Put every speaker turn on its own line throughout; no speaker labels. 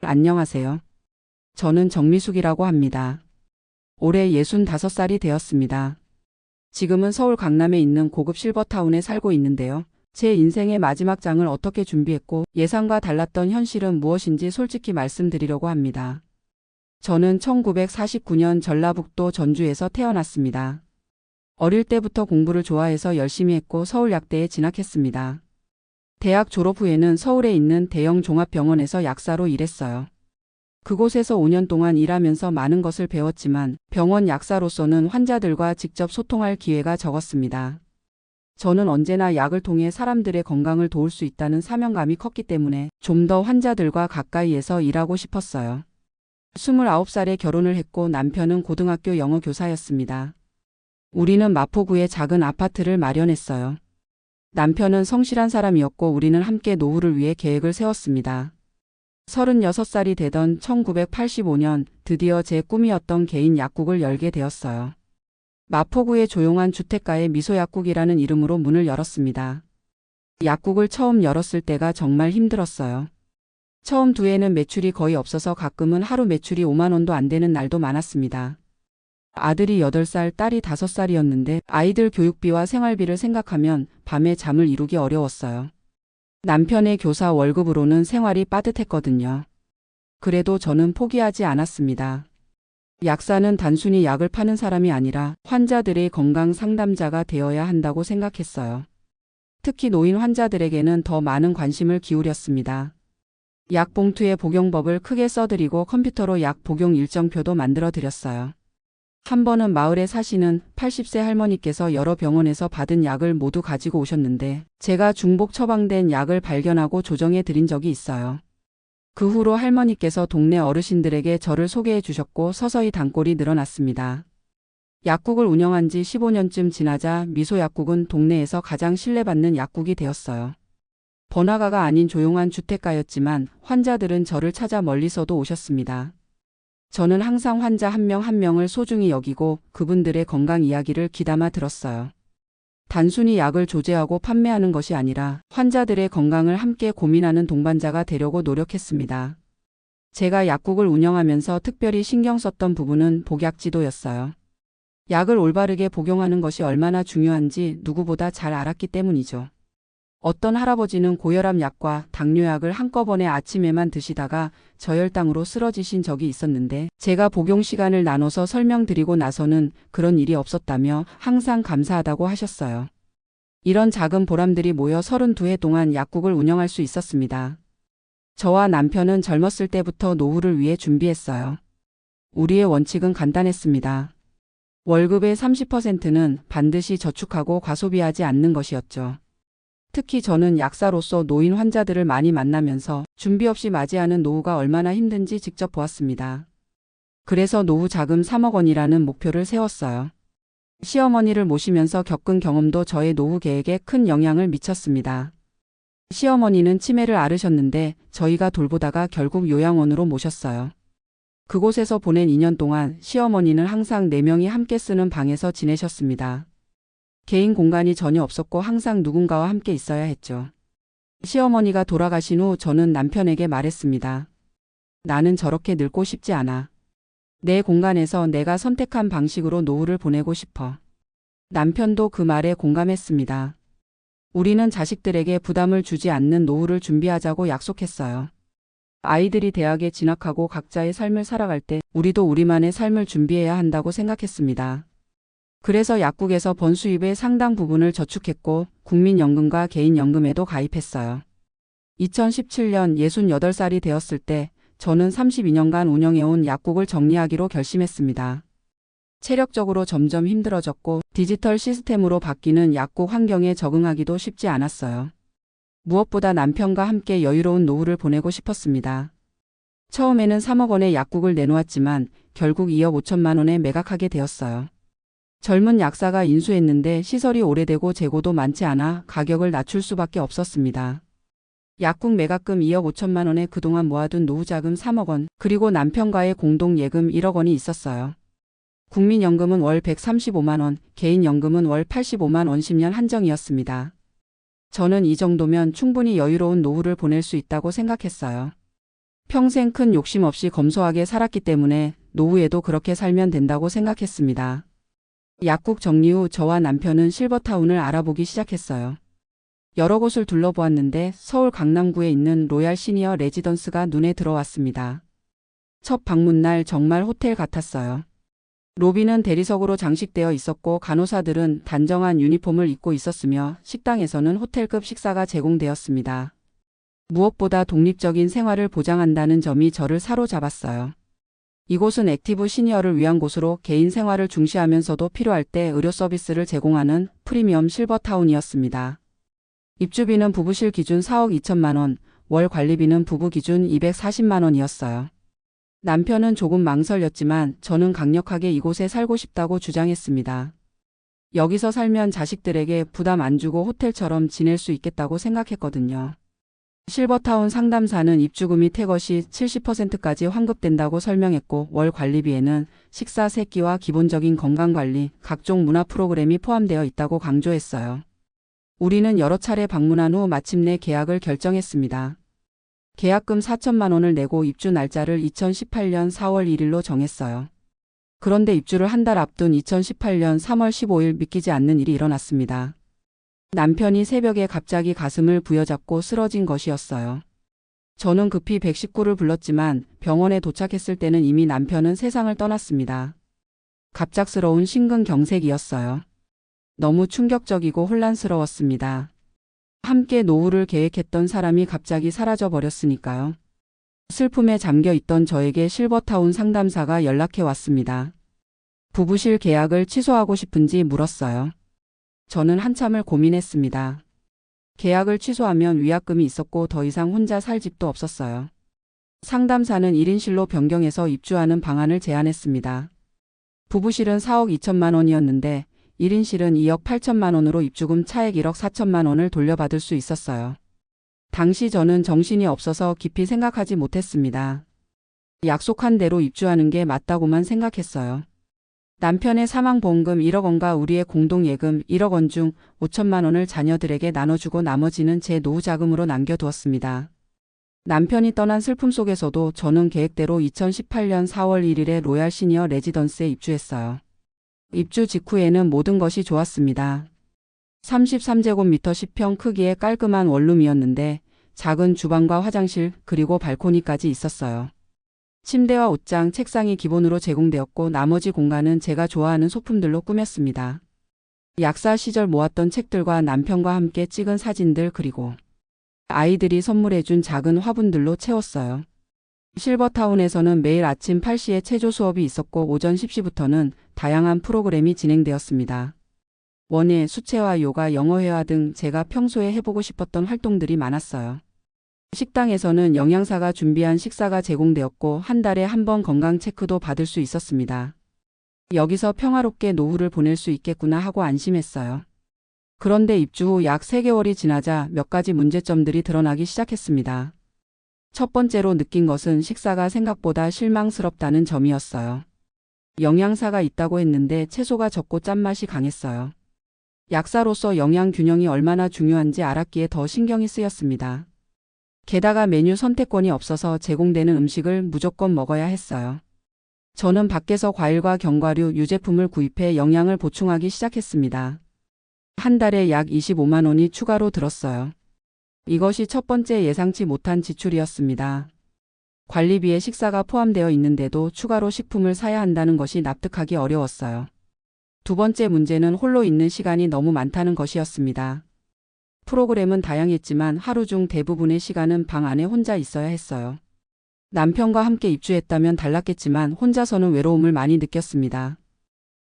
안녕하세요. 저는 정미숙이라고 합니다. 올해 65살이 되었습니다. 지금은 서울 강남에 있는 고급 실버타운에 살고 있는데요. 제 인생의 마지막 장을 어떻게 준비했고 예상과 달랐던 현실은 무엇인지 솔직히 말씀드리려고 합니다. 저는 1949년 전라북도 전주에서 태어났습니다. 어릴 때부터 공부를 좋아해서 열심히 했고 서울약대에 진학했습니다. 대학 졸업 후에는 서울에 있는 대형 종합병원에서 약사로 일했어요. 그곳에서 5년 동안 일하면서 많은 것을 배웠지만 병원 약사로서는 환자들과 직접 소통할 기회가 적었습니다. 저는 언제나 약을 통해 사람들의 건강을 도울 수 있다는 사명감이 컸기 때문에 좀 더 환자들과 가까이에서 일하고 싶었어요. 29살에 결혼을 했고 남편은 고등학교 영어 교사였습니다. 우리는 마포구에 작은 아파트를 마련했어요. 남편은 성실한 사람이었고 우리는 함께 노후를 위해 계획을 세웠습니다. 36살이 되던 1985년 드디어 제 꿈이었던 개인 약국을 열게 되었어요. 마포구의 조용한 주택가에 미소약국이라는 이름으로 문을 열었습니다. 약국을 처음 열었을 때가 정말 힘들었어요. 처음 두 해는 매출이 거의 없어서 가끔은 하루 매출이 5만 원도 안 되는 날도 많았습니다. 아들이 8살, 딸이 5살이었는데 아이들 교육비와 생활비를 생각하면 밤에 잠을 이루기 어려웠어요. 남편의 교사 월급으로는 생활이 빠듯했거든요. 그래도 저는 포기하지 않았습니다. 약사는 단순히 약을 파는 사람이 아니라 환자들의 건강 상담자가 되어야 한다고 생각했어요. 특히 노인 환자들에게는 더 많은 관심을 기울였습니다. 약 봉투에 복용법을 크게 써드리고 컴퓨터로 약 복용 일정표도 만들어 드렸어요. 한 번은 마을에 사시는 80세 할머니께서 여러 병원에서 받은 약을 모두 가지고 오셨는데 제가 중복 처방된 약을 발견하고 조정해 드린 적이 있어요. 그 후로 할머니께서 동네 어르신들에게 저를 소개해 주셨고 서서히 단골이 늘어났습니다. 약국을 운영한 지 15년쯤 지나자 미소약국은 동네에서 가장 신뢰받는 약국이 되었어요. 번화가가 아닌 조용한 주택가였지만 환자들은 저를 찾아 멀리서도 오셨습니다. 저는 항상 환자 한 명 한 명을 소중히 여기고 그분들의 건강 이야기를 귀담아 들었어요. 단순히 약을 조제하고 판매하는 것이 아니라 환자들의 건강을 함께 고민하는 동반자가 되려고 노력했습니다. 제가 약국을 운영하면서 특별히 신경 썼던 부분은 복약지도였어요. 약을 올바르게 복용하는 것이 얼마나 중요한지 누구보다 잘 알았기 때문이죠. 어떤 할아버지는 고혈압 약과 당뇨약을 한꺼번에 아침에만 드시다가 저혈당으로 쓰러지신 적이 있었는데 제가 복용 시간을 나눠서 설명드리고 나서는 그런 일이 없었다며 항상 감사하다고 하셨어요. 이런 작은 보람들이 모여 32해 동안 약국을 운영할 수 있었습니다. 저와 남편은 젊었을 때부터 노후를 위해 준비했어요. 우리의 원칙은 간단했습니다. 월급의 30%는 반드시 저축하고 과소비하지 않는 것이었죠. 특히 저는 약사로서 노인 환자들을 많이 만나면서 준비 없이 맞이하는 노후가 얼마나 힘든지 직접 보았습니다. 그래서 노후 자금 3억 원이라는 목표를 세웠어요. 시어머니를 모시면서 겪은 경험도 저의 노후 계획에 큰 영향을 미쳤습니다. 시어머니는 치매를 앓으셨는데 저희가 돌보다가 결국 요양원으로 모셨어요. 그곳에서 보낸 2년 동안 시어머니는 항상 4명이 함께 쓰는 방에서 지내셨습니다. 개인 공간이 전혀 없었고 항상 누군가와 함께 있어야 했죠. 시어머니가 돌아가신 후 저는 남편에게 말했습니다. 나는 저렇게 늙고 싶지 않아. 내 공간에서 내가 선택한 방식으로 노후를 보내고 싶어. 남편도 그 말에 공감했습니다. 우리는 자식들에게 부담을 주지 않는 노후를 준비하자고 약속했어요. 아이들이 대학에 진학하고 각자의 삶을 살아갈 때 우리도 우리만의 삶을 준비해야 한다고 생각했습니다. 그래서 약국에서 번 수입의 상당 부분을 저축했고 국민연금과 개인연금에도 가입했어요. 2017년 68살이 되었을 때 저는 32년간 운영해온 약국을 정리하기로 결심했습니다. 체력적으로 점점 힘들어졌고 디지털 시스템으로 바뀌는 약국 환경에 적응하기도 쉽지 않았어요. 무엇보다 남편과 함께 여유로운 노후를 보내고 싶었습니다. 처음에는 3억 원의 약국을 내놓았지만 결국 2억 5천만 원에 매각하게 되었어요. 젊은 약사가 인수했는데 시설이 오래되고 재고도 많지 않아 가격을 낮출 수밖에 없었습니다. 약국 매각금 2억 5천만 원에 그동안 모아둔 노후자금 3억 원, 그리고 남편과의 공동예금 1억 원이 있었어요. 국민연금은 월 135만 원, 개인연금은 월 85만 원 10년 한정이었습니다. 저는 이 정도면 충분히 여유로운 노후를 보낼 수 있다고 생각했어요. 평생 큰 욕심 없이 검소하게 살았기 때문에 노후에도 그렇게 살면 된다고 생각했습니다. 약국 정리 후 저와 남편은 실버타운을 알아보기 시작했어요. 여러 곳을 둘러보았는데 서울 강남구에 있는 로얄 시니어 레지던스가 눈에 들어왔습니다. 첫 방문 날 정말 호텔 같았어요. 로비는 대리석으로 장식되어 있었고 간호사들은 단정한 유니폼을 입고 있었으며 식당에서는 호텔급 식사가 제공되었습니다. 무엇보다 독립적인 생활을 보장한다는 점이 저를 사로잡았어요. 이곳은 액티브 시니어를 위한 곳으로 개인 생활을 중시하면서도 필요할 때 의료 서비스를 제공하는 프리미엄 실버타운이었습니다. 입주비는 부부실 기준 4억 2천만 원, 월 관리비는 부부 기준 240만 원이었어요. 남편은 조금 망설였지만 저는 강력하게 이곳에 살고 싶다고 주장했습니다. 여기서 살면 자식들에게 부담 안 주고 호텔처럼 지낼 수 있겠다고 생각했거든요. 실버타운 상담사는 입주금이 태거시 70%까지 환급된다고 설명했고 월 관리비에는 식사 세끼와 기본적인 건강관리, 각종 문화 프로그램이 포함되어 있다고 강조했어요. 우리는 여러 차례 방문한 후 마침내 계약을 결정했습니다. 계약금 4천만 원을 내고 입주 날짜를 2018년 4월 1일로 정했어요. 그런데 입주를 한 달 앞둔 2018년 3월 15일 믿기지 않는 일이 일어났습니다. 남편이 새벽에 갑자기 가슴을 부여잡고 쓰러진 것이었어요. 저는 급히 119를 불렀지만 병원에 도착했을 때는 이미 남편은 세상을 떠났습니다. 갑작스러운 심근경색이었어요. 너무 충격적이고 혼란스러웠습니다. 함께 노후를 계획했던 사람이 갑자기 사라져 버렸으니까요. 슬픔에 잠겨 있던 저에게 실버타운 상담사가 연락해 왔습니다. 부부실 계약을 취소하고 싶은지 물었어요. 저는 한참을 고민했습니다. 계약을 취소하면 위약금이 있었고 더 이상 혼자 살 집도 없었어요. 상담사는 1인실로 변경해서 입주하는 방안을 제안했습니다. 부부실은 4억 2천만 원이었는데 1인실은 2억 8천만 원으로 입주금 차액 1억 4천만 원을 돌려받을 수 있었어요. 당시 저는 정신이 없어서 깊이 생각하지 못했습니다. 약속한 대로 입주하는 게 맞다고만 생각했어요. 남편의 사망보험금 1억 원과 우리의 공동예금 1억 원 중 5천만 원을 자녀들에게 나눠주고 나머지는 제 노후자금으로 남겨두었습니다. 남편이 떠난 슬픔 속에서도 저는 계획대로 2018년 4월 1일에 로얄 시니어 레지던스에 입주했어요. 입주 직후에는 모든 것이 좋았습니다. 33제곱미터 10평 크기의 깔끔한 원룸이었는데 작은 주방과 화장실 그리고 발코니까지 있었어요. 침대와 옷장, 책상이 기본으로 제공되었고 나머지 공간은 제가 좋아하는 소품들로 꾸몄습니다. 약사 시절 모았던 책들과 남편과 함께 찍은 사진들 그리고 아이들이 선물해준 작은 화분들로 채웠어요. 실버타운에서는 매일 아침 8시에 체조 수업이 있었고 오전 10시부터는 다양한 프로그램이 진행되었습니다. 원예, 수채화, 요가, 영어회화 등 제가 평소에 해보고 싶었던 활동들이 많았어요. 식당에서는 영양사가 준비한 식사가 제공되었고 한 달에 한 번 건강 체크도 받을 수 있었습니다. 여기서 평화롭게 노후를 보낼 수 있겠구나 하고 안심했어요. 그런데 입주 후 약 3개월이 지나자 몇 가지 문제점들이 드러나기 시작했습니다. 첫 번째로 느낀 것은 식사가 생각보다 실망스럽다는 점이었어요. 영양사가 있다고 했는데 채소가 적고 짠맛이 강했어요. 약사로서 영양 균형이 얼마나 중요한지 알았기에 더 신경이 쓰였습니다. 게다가 메뉴 선택권이 없어서 제공되는 음식을 무조건 먹어야 했어요. 저는 밖에서 과일과 견과류, 유제품을 구입해 영양을 보충하기 시작했습니다. 한 달에 약 25만 원이 추가로 들었어요. 이것이 첫 번째 예상치 못한 지출이었습니다. 관리비에 식사가 포함되어 있는데도 추가로 식품을 사야 한다는 것이 납득하기 어려웠어요. 두 번째 문제는 홀로 있는 시간이 너무 많다는 것이었습니다. 프로그램은 다양했지만 하루 중 대부분의 시간은 방 안에 혼자 있어야 했어요. 남편과 함께 입주했다면 달랐겠지만 혼자서는 외로움을 많이 느꼈습니다.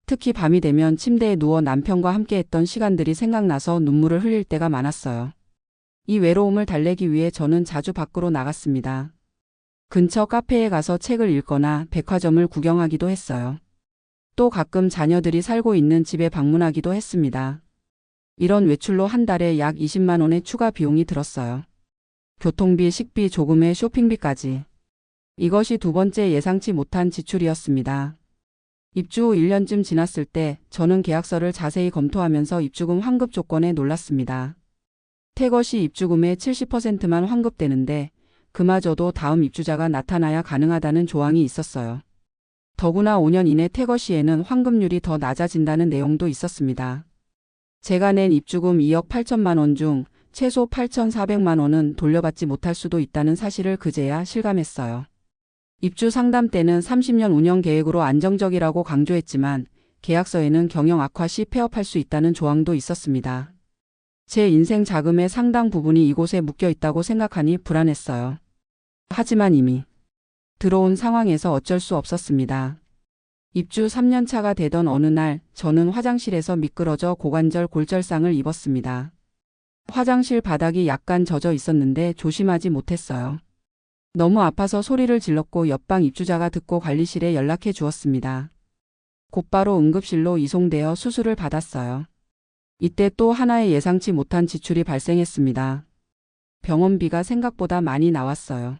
특히 밤이 되면 침대에 누워 남편과 함께 했던 시간들이 생각나서 눈물을 흘릴 때가 많았어요. 이 외로움을 달래기 위해 저는 자주 밖으로 나갔습니다. 근처 카페에 가서 책을 읽거나 백화점을 구경하기도 했어요. 또 가끔 자녀들이 살고 있는 집에 방문하기도 했습니다. 이런 외출로 한 달에 약 20만 원의 추가 비용이 들었어요. 교통비, 식비, 조금의 쇼핑비까지. 이것이 두 번째 예상치 못한 지출이었습니다. 입주 후 1년쯤 지났을 때 저는 계약서를 자세히 검토하면서 입주금 환급 조건에 놀랐습니다. 태거 시 입주금의 70%만 환급되는데 그마저도 다음 입주자가 나타나야 가능하다는 조항이 있었어요. 더구나 5년 이내 퇴거 시에는 환급률이 더 낮아진다는 내용도 있었습니다. 제가 낸 입주금 2억 8천만 원 중 최소 8,400만 원은 돌려받지 못할 수도 있다는 사실을 그제야 실감했어요. 입주 상담 때는 30년 운영 계획으로 안정적이라고 강조했지만 계약서에는 경영 악화 시 폐업할 수 있다는 조항도 있었습니다. 제 인생 자금의 상당 부분이 이곳에 묶여 있다고 생각하니 불안했어요. 하지만 이미 들어온 상황에서 어쩔 수 없었습니다. 입주 3년 차가 되던 어느 날 저는 화장실에서 미끄러져 고관절 골절상을 입었습니다. 화장실 바닥이 약간 젖어 있었는데 조심하지 못했어요. 너무 아파서 소리를 질렀고 옆방 입주자가 듣고 관리실에 연락해 주었습니다. 곧바로 응급실로 이송되어 수술을 받았어요. 이때 또 하나의 예상치 못한 지출이 발생했습니다. 병원비가 생각보다 많이 나왔어요.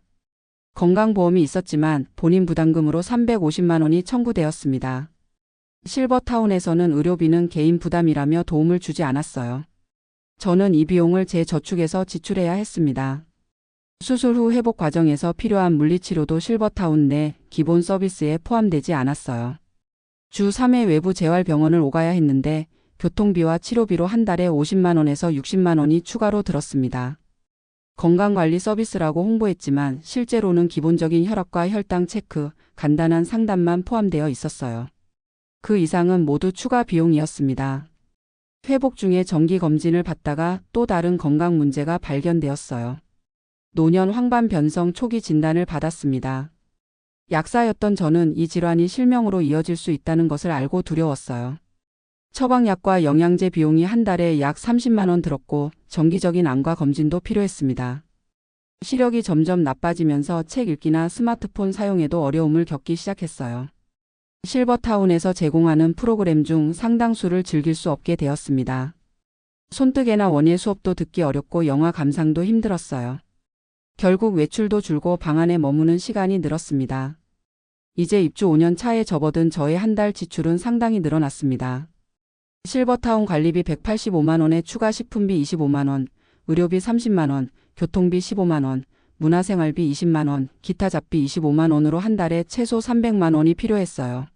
건강보험이 있었지만 본인 부담금으로 350만 원이 청구되었습니다. 실버타운에서는 의료비는 개인 부담이라며 도움을 주지 않았어요. 저는 이 비용을 제 저축에서 지출해야 했습니다. 수술 후 회복 과정에서 필요한 물리치료도 실버타운 내 기본 서비스에 포함되지 않았어요. 주 3회 외부 재활병원을 오가야 했는데 교통비와 치료비로 한 달에 50만 원에서 60만 원이 추가로 들었습니다. 건강관리 서비스라고 홍보했지만 실제로는 기본적인 혈압과 혈당 체크, 간단한 상담만 포함되어 있었어요. 그 이상은 모두 추가 비용이었습니다. 회복 중에 정기검진을 받다가 또 다른 건강 문제가 발견되었어요. 노년 황반 변성 초기 진단을 받았습니다. 약사였던 저는 이 질환이 실명으로 이어질 수 있다는 것을 알고 두려웠어요. 처방약과 영양제 비용이 한 달에 약 30만 원 들었고 정기적인 안과 검진도 필요했습니다. 시력이 점점 나빠지면서 책 읽기나 스마트폰 사용에도 어려움을 겪기 시작했어요. 실버타운에서 제공하는 프로그램 중 상당수를 즐길 수 없게 되었습니다. 손뜨개나 원예 수업도 듣기 어렵고 영화 감상도 힘들었어요. 결국 외출도 줄고 방 안에 머무는 시간이 늘었습니다. 이제 입주 5년 차에 접어든 저의 한 달 지출은 상당히 늘어났습니다. 실버타운 관리비 185만 원에 추가 식품비 25만 원, 의료비 30만 원, 교통비 15만 원, 문화생활비 20만 원, 기타 잡비 25만 원으로 한 달에 최소 300만 원이 필요했어요.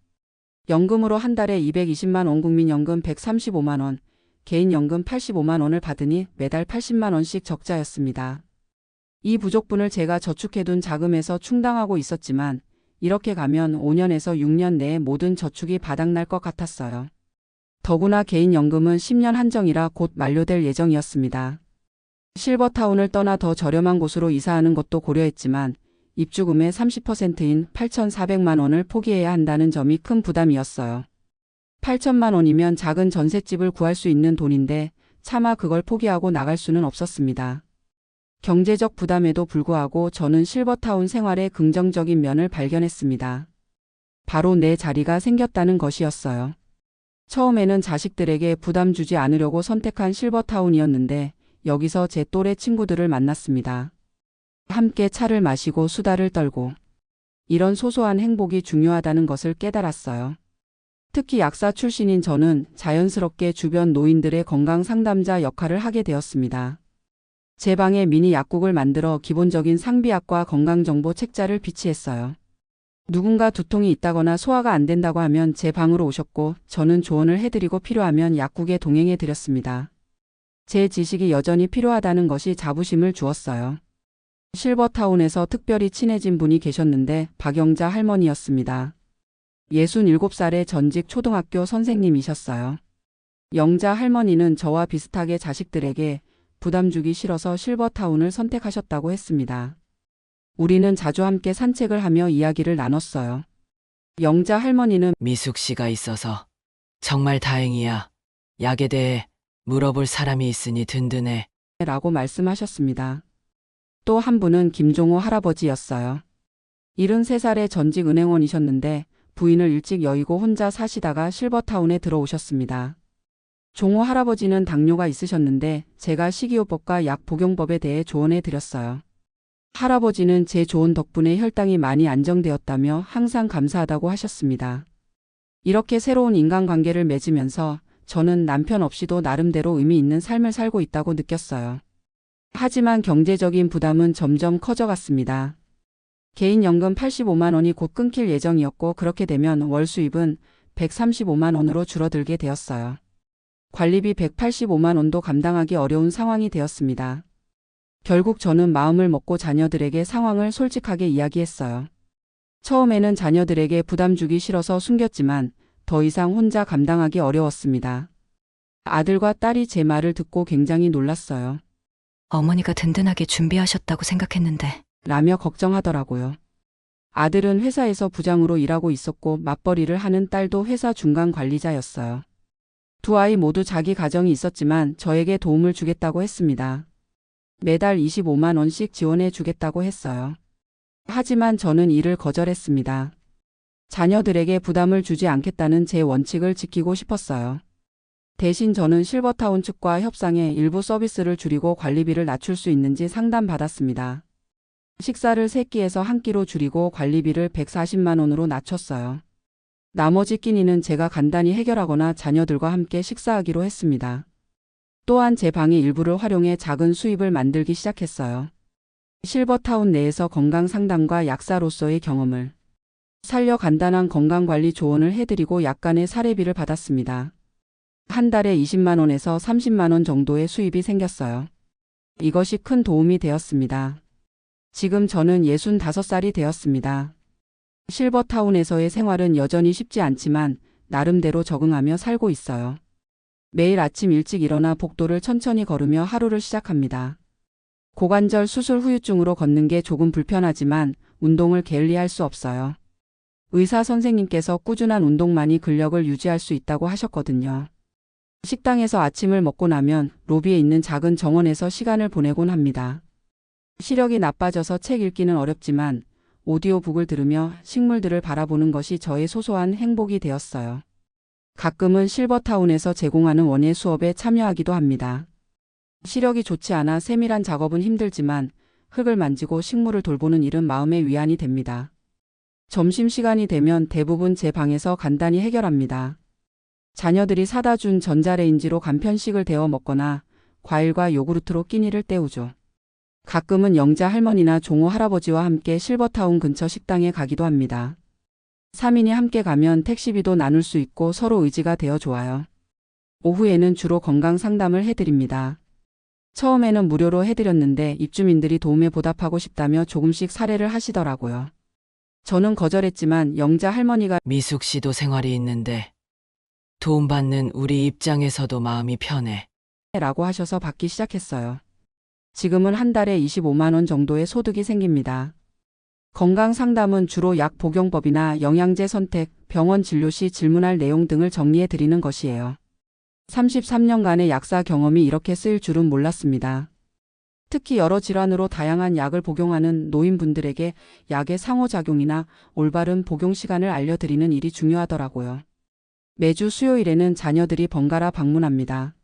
연금으로 한 달에 220만 원, 국민연금 135만 원, 개인연금 85만 원을 받으니 매달 80만 원씩 적자였습니다. 이 부족분을 제가 저축해둔 자금에서 충당하고 있었지만 이렇게 가면 5년에서 6년 내에 모든 저축이 바닥날 것 같았어요. 더구나 개인연금은 10년 한정이라 곧 만료될 예정이었습니다. 실버타운을 떠나 더 저렴한 곳으로 이사하는 것도 고려했지만 입주금의 30%인 8,400만 원을 포기해야 한다는 점이 큰 부담이었어요. 8천만 원이면 작은 전셋집을 구할 수 있는 돈인데 차마 그걸 포기하고 나갈 수는 없었습니다. 경제적 부담에도 불구하고 저는 실버타운 생활의 긍정적인 면을 발견했습니다. 바로 내 자리가 생겼다는 것이었어요. 처음에는 자식들에게 부담 주지 않으려고 선택한 실버타운이었는데 여기서 제 또래 친구들을 만났습니다. 함께 차를 마시고 수다를 떨고 이런 소소한 행복이 중요하다는 것을 깨달았어요. 특히 약사 출신인 저는 자연스럽게 주변 노인들의 건강 상담자 역할을 하게 되었습니다. 제 방에 미니 약국을 만들어 기본적인 상비약과 건강정보 책자를 비치했어요. 누군가 두통이 있다거나 소화가 안 된다고 하면 제 방으로 오셨고 저는 조언을 해드리고 필요하면 약국에 동행해 드렸습니다. 제 지식이 여전히 필요하다는 것이 자부심을 주었어요. 실버타운에서 특별히 친해진 분이 계셨는데 박영자 할머니였습니다. 67살의 전직 초등학교 선생님이셨어요. 영자 할머니는 저와 비슷하게 자식들에게 부담 주기 싫어서 실버타운을 선택하셨다고 했습니다. 우리는 자주 함께 산책을 하며 이야기를 나눴어요. 영자 할머니는
미숙 씨가 있어서 정말 다행이야. 약에 대해 물어볼 사람이 있으니 든든해.
라고 말씀하셨습니다. 또 한 분은 김종호 할아버지였어요. 73살의 전직 은행원이셨는데 부인을 일찍 여의고 혼자 사시다가 실버타운에 들어오셨습니다. 종호 할아버지는 당뇨가 있으셨는데 제가 식이요법과 약 복용법에 대해 조언해 드렸어요. 할아버지는 제 조언 덕분에 혈당이 많이 안정되었다며 항상 감사하다고 하셨습니다. 이렇게 새로운 인간관계를 맺으면서 저는 남편 없이도 나름대로 의미 있는 삶을 살고 있다고 느꼈어요. 하지만 경제적인 부담은 점점 커져갔습니다. 개인연금 85만 원이 곧 끊길 예정이었고 그렇게 되면 월 수입은 135만 원으로 줄어들게 되었어요. 관리비 185만 원도 감당하기 어려운 상황이 되었습니다. 결국 저는 마음을 먹고 자녀들에게 상황을 솔직하게 이야기했어요. 처음에는 자녀들에게 부담 주기 싫어서 숨겼지만 더 이상 혼자 감당하기 어려웠습니다. 아들과 딸이 제 말을 듣고 굉장히 놀랐어요.
어머니가 든든하게 준비하셨다고 생각했는데.
라며 걱정하더라고요. 아들은 회사에서 부장으로 일하고 있었고 맞벌이를 하는 딸도 회사 중간 관리자였어요. 두 아이 모두 자기 가정이 있었지만 저에게 도움을 주겠다고 했습니다. 매달 25만 원씩 지원해 주겠다고 했어요. 하지만 저는 이를 거절했습니다. 자녀들에게 부담을 주지 않겠다는 제 원칙을 지키고 싶었어요. 대신 저는 실버타운 측과 협상해 일부 서비스를 줄이고 관리비를 낮출 수 있는지 상담받았습니다. 식사를 3끼에서 1끼로 줄이고 관리비를 140만 원으로 낮췄어요. 나머지 끼니는 제가 간단히 해결하거나 자녀들과 함께 식사하기로 했습니다. 또한 제 방의 일부를 활용해 작은 수입을 만들기 시작했어요. 실버타운 내에서 건강 상담과 약사로서의 경험을 살려 간단한 건강관리 조언을 해드리고 약간의 사례비를 받았습니다. 한 달에 20만 원에서 30만 원 정도의 수입이 생겼어요. 이것이 큰 도움이 되었습니다. 지금 저는 65살이 되었습니다. 실버타운에서의 생활은 여전히 쉽지 않지만 나름대로 적응하며 살고 있어요. 매일 아침 일찍 일어나 복도를 천천히 걸으며 하루를 시작합니다. 고관절 수술 후유증으로 걷는 게 조금 불편하지만 운동을 게을리할 수 없어요. 의사 선생님께서 꾸준한 운동만이 근력을 유지할 수 있다고 하셨거든요. 식당에서 아침을 먹고 나면 로비에 있는 작은 정원에서 시간을 보내곤 합니다. 시력이 나빠져서 책 읽기는 어렵지만 오디오북을 들으며 식물들을 바라보는 것이 저의 소소한 행복이 되었어요. 가끔은 실버타운에서 제공하는 원예 수업에 참여하기도 합니다. 시력이 좋지 않아 세밀한 작업은 힘들지만 흙을 만지고 식물을 돌보는 일은 마음의 위안이 됩니다. 점심시간이 되면 대부분 제 방에서 간단히 해결합니다. 자녀들이 사다 준 전자레인지로 간편식을 데워 먹거나 과일과 요구르트로 끼니를 때우죠. 가끔은 영자 할머니나 종호 할아버지와 함께 실버타운 근처 식당에 가기도 합니다. 3인이 함께 가면 택시비도 나눌 수 있고 서로 의지가 되어 좋아요. 오후에는 주로 건강 상담을 해드립니다. 처음에는 무료로 해드렸는데 입주민들이 도움에 보답하고 싶다며 조금씩 사례를 하시더라고요. 저는 거절했지만 영자 할머니가
미숙 씨도 생활이 있는데 도움받는 우리 입장에서도 마음이 편해.
라고 하셔서 받기 시작했어요. 지금은 한 달에 25만 원 정도의 소득이 생깁니다. 건강 상담은 주로 약 복용법이나 영양제 선택, 병원 진료 시 질문할 내용 등을 정리해 드리는 것이에요. 33년간의 약사 경험이 이렇게 쓰일 줄은 몰랐습니다. 특히 여러 질환으로 다양한 약을 복용하는 노인분들에게 약의 상호작용이나 올바른 복용 시간을 알려드리는 일이 중요하더라고요. 매주 수요일에는 자녀들이 번갈아 방문합니다.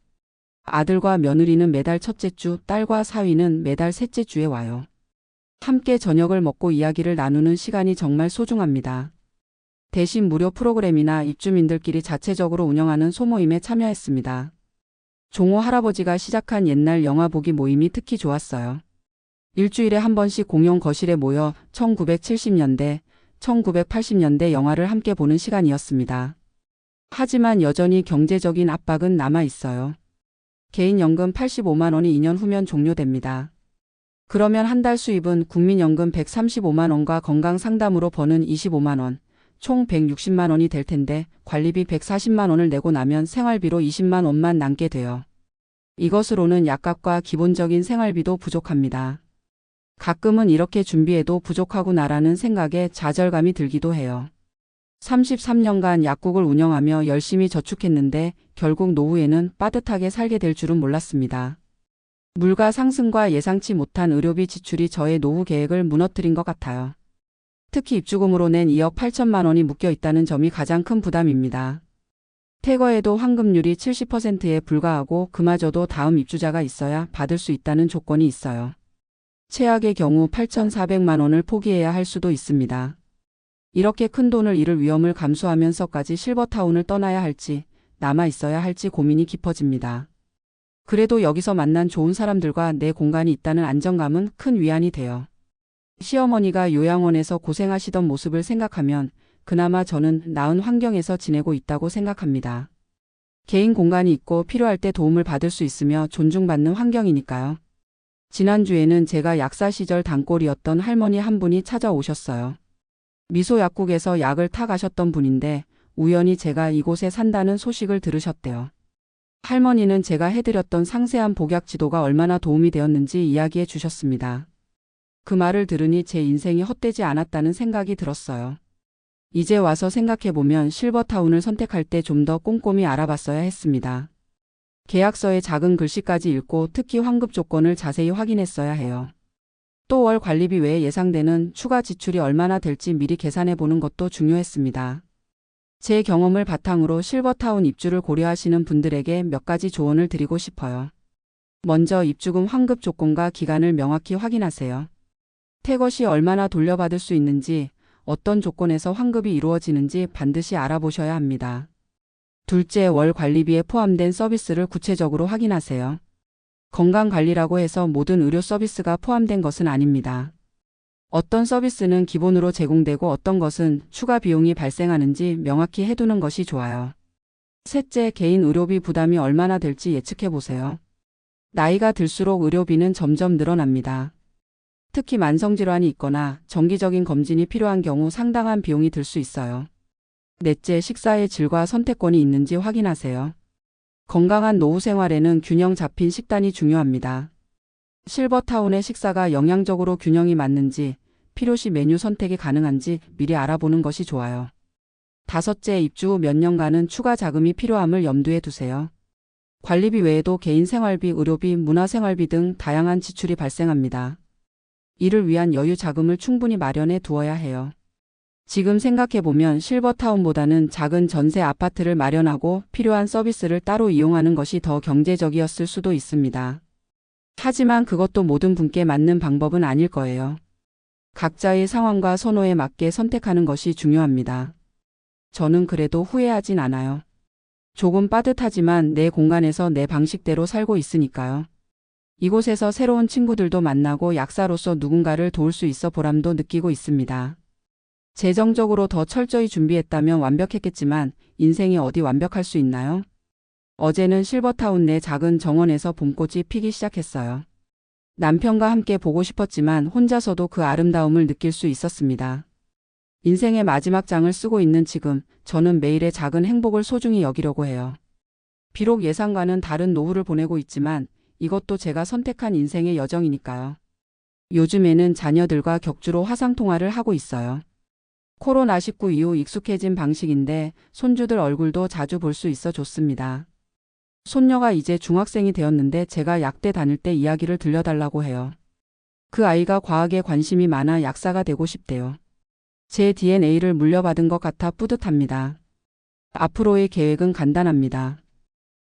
아들과 며느리는 매달 첫째 주, 딸과 사위는 매달 셋째 주에 와요. 함께 저녁을 먹고 이야기를 나누는 시간이 정말 소중합니다. 대신 무료 프로그램이나 입주민들끼리 자체적으로 운영하는 소모임에 참여했습니다. 종호 할아버지가 시작한 옛날 영화 보기 모임이 특히 좋았어요. 일주일에 한 번씩 공용 거실에 모여 1970년대, 1980년대 영화를 함께 보는 시간이었습니다. 하지만 여전히 경제적인 압박은 남아 있어요. 개인연금 85만 원이 2년 후면 종료됩니다. 그러면 한 달 수입은 국민연금 135만 원과 건강상담으로 버는 25만 원, 총 160만 원이 될 텐데 관리비 140만 원을 내고 나면 생활비로 20만 원만 남게 돼요. 이것으로는 약값과 기본적인 생활비도 부족합니다. 가끔은 이렇게 준비해도 부족하구나라는 생각에 좌절감이 들기도 해요. 33년간 약국을 운영하며 열심히 저축했는데 결국 노후에는 빠듯하게 살게 될 줄은 몰랐습니다. 물가 상승과 예상치 못한 의료비 지출이 저의 노후 계획을 무너뜨린 것 같아요. 특히 입주금으로 낸 2억 8천만 원이 묶여 있다는 점이 가장 큰 부담입니다. 퇴거에도 환급률이 70%에 불과하고 그마저도 다음 입주자가 있어야 받을 수 있다는 조건이 있어요. 최악의 경우 8,400만 원을 포기해야 할 수도 있습니다. 이렇게 큰 돈을 잃을 위험을 감수하면서까지 실버타운을 떠나야 할지 남아 있어야 할지 고민이 깊어집니다. 그래도 여기서 만난 좋은 사람들과 내 공간이 있다는 안정감은 큰 위안이 돼요. 시어머니가 요양원에서 고생하시던 모습을 생각하면 그나마 저는 나은 환경에서 지내고 있다고 생각합니다. 개인 공간이 있고 필요할 때 도움을 받을 수 있으며 존중받는 환경이니까요. 지난주에는 제가 약사 시절 단골이었던 할머니 한 분이 찾아오셨어요. 미소 약국에서 약을 타 가셨던 분인데 우연히 제가 이곳에 산다는 소식을 들으셨대요. 할머니는 제가 해드렸던 상세한 복약 지도가 얼마나 도움이 되었는지 이야기해 주셨습니다. 그 말을 들으니 제 인생이 헛되지 않았다는 생각이 들었어요. 이제 와서 생각해보면 실버타운을 선택할 때 좀 더 꼼꼼히 알아봤어야 했습니다. 계약서의 작은 글씨까지 읽고 특히 환급 조건을 자세히 확인했어야 해요. 또 월 관리비 외에 예상되는 추가 지출이 얼마나 될지 미리 계산해 보는 것도 중요했습니다. 제 경험을 바탕으로 실버타운 입주를 고려하시는 분들에게 몇 가지 조언을 드리고 싶어요. 먼저 입주금 환급 조건과 기간을 명확히 확인하세요. 퇴거 시 얼마나 돌려받을 수 있는지, 어떤 조건에서 환급이 이루어지는지 반드시 알아보셔야 합니다. 둘째, 월 관리비에 포함된 서비스를 구체적으로 확인하세요. 건강관리라고 해서 모든 의료 서비스가 포함된 것은 아닙니다. 어떤 서비스는 기본으로 제공되고 어떤 것은 추가 비용이 발생하는지 명확히 해두는 것이 좋아요. 셋째, 개인 의료비 부담이 얼마나 될지 예측해 보세요. 나이가 들수록 의료비는 점점 늘어납니다. 특히 만성질환이 있거나 정기적인 검진이 필요한 경우 상당한 비용이 들 수 있어요. 넷째, 식사의 질과 선택권이 있는지 확인하세요. 건강한 노후 생활에는 균형 잡힌 식단이 중요합니다. 실버타운의 식사가 영양적으로 균형이 맞는지, 필요시 메뉴 선택이 가능한지 미리 알아보는 것이 좋아요. 다섯째, 입주 후 몇 년간은 추가 자금이 필요함을 염두에 두세요. 관리비 외에도 개인 생활비, 의료비, 문화생활비 등 다양한 지출이 발생합니다. 이를 위한 여유 자금을 충분히 마련해 두어야 해요. 지금 생각해보면 실버타운보다는 작은 전세 아파트를 마련하고 필요한 서비스를 따로 이용하는 것이 더 경제적이었을 수도 있습니다. 하지만 그것도 모든 분께 맞는 방법은 아닐 거예요. 각자의 상황과 선호에 맞게 선택하는 것이 중요합니다. 저는 그래도 후회하진 않아요. 조금 빠듯하지만 내 공간에서 내 방식대로 살고 있으니까요. 이곳에서 새로운 친구들도 만나고 약사로서 누군가를 도울 수 있어 보람도 느끼고 있습니다. 재정적으로 더 철저히 준비했다면 완벽했겠지만 인생이 어디 완벽할 수 있나요? 어제는 실버타운 내 작은 정원에서 봄꽃이 피기 시작했어요. 남편과 함께 보고 싶었지만 혼자서도 그 아름다움을 느낄 수 있었습니다. 인생의 마지막 장을 쓰고 있는 지금, 저는 매일의 작은 행복을 소중히 여기려고 해요. 비록 예상과는 다른 노후를 보내고 있지만 이것도 제가 선택한 인생의 여정이니까요. 요즘에는 자녀들과 격주로 화상통화를 하고 있어요. 코로나19 이후 익숙해진 방식인데 손주들 얼굴도 자주 볼 수 있어 좋습니다. 손녀가 이제 중학생이 되었는데 제가 약대 다닐 때 이야기를 들려달라고 해요. 그 아이가 과학에 관심이 많아 약사가 되고 싶대요. 제 DNA를 물려받은 것 같아 뿌듯합니다. 앞으로의 계획은 간단합니다.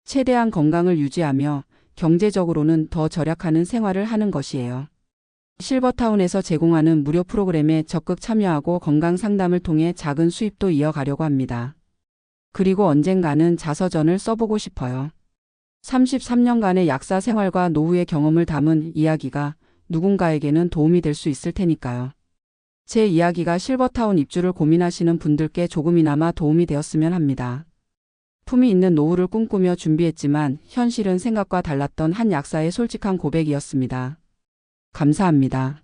최대한 건강을 유지하며 경제적으로는 더 절약하는 생활을 하는 것이에요. 실버타운에서 제공하는 무료 프로그램에 적극 참여하고 건강 상담을 통해 작은 수입도 이어가려고 합니다. 그리고 언젠가는 자서전을 써보고 싶어요. 33년간의 약사 생활과 노후의 경험을 담은 이야기가 누군가에게는 도움이 될 수 있을 테니까요. 제 이야기가 실버타운 입주를 고민하시는 분들께 조금이나마 도움이 되었으면 합니다. 품위 있는 노후를 꿈꾸며 준비했지만 현실은 생각과 달랐던 한 약사의 솔직한 고백이었습니다. 감사합니다.